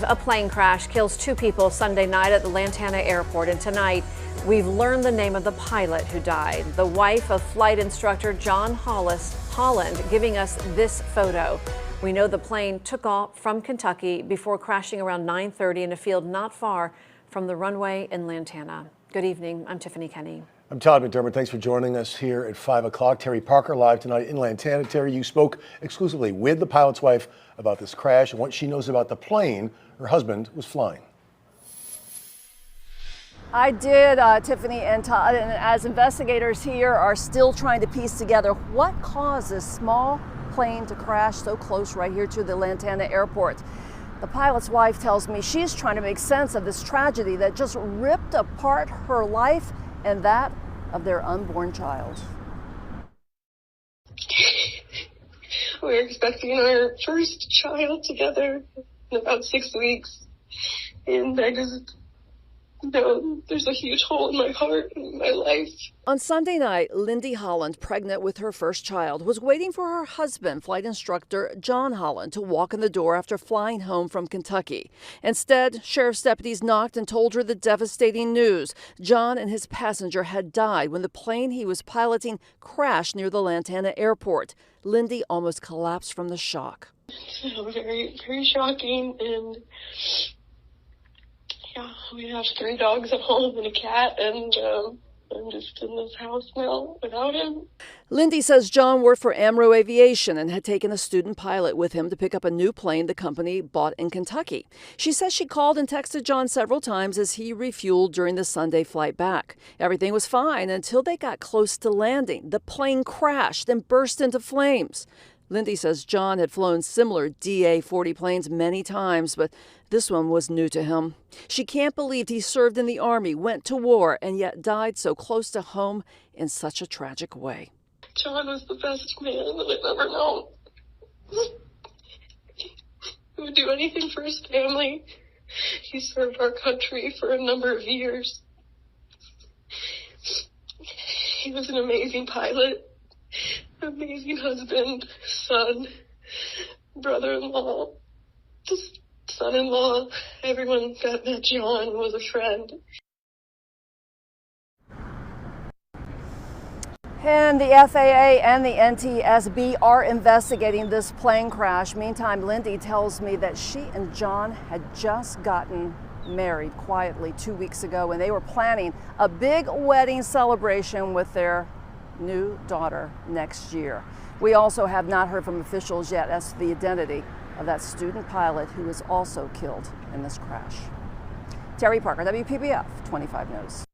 A plane crash kills 2 people Sunday night at the Lantana airport, and tonight we've learned the name of the pilot who died. The wife of flight instructor John Holland giving us this photo. We know the plane took off from Kentucky before crashing around 9:30 in a field not far from the runway in Lantana. Good evening. I'm Tiffany Kenny. I'm Todd McDermott. Thanks for joining us here at 5 o'clock. Terry Parker live tonight in Lantana. Terry, you spoke exclusively with the pilot's wife about this crash and what she knows about the plane her husband was flying. I did, Tiffany and Todd, and as investigators here are still trying to piece together what caused this small plane to crash so close right here to the Lantana airport. The pilot's wife tells me she's trying to make sense of this tragedy that just ripped apart her life and that of their unborn child. We're expecting our first child together in about 6 weeks, and I just know there's a huge hole in my heart and my life. On Sunday night, Lindy Holland, pregnant with her first child, was waiting for her husband, flight instructor John Holland, to walk in the door after flying home from Kentucky. Instead, sheriff's deputies knocked and told her the devastating news. John and his passenger had died when the plane he was piloting crashed near the Lantana airport. Lindy almost collapsed from the shock. Very, very shocking, and yeah, we have 3 dogs at home and a cat, and I'm just in this house now without him. Lindy says John worked for Amro Aviation and had taken a student pilot with him to pick up a new plane the company bought in Kentucky. She says she called and texted John several times as he refueled during the Sunday flight back. Everything was fine until they got close to landing. The plane crashed and burst into flames. Lindy says John had flown similar DA-40 planes many times, but this one was new to him. She can't believe he served in the Army, went to war, and yet died so close to home in such a tragic way. John was the best man that I've ever known. He would do anything for his family. He served our country for a number of years. He was an amazing pilot, amazing husband, son, brother-in-law, just son-in-law. Everyone that met John was a friend. And the FAA and the NTSB are investigating this plane crash. Meantime, Lindy tells me that she and John had just gotten married quietly 2 weeks ago, and they were planning a big wedding celebration with their new daughter next year. We also have not heard from officials yet as to the identity of that student pilot who was also killed in this crash. Terry Parker, WPBF 25 News.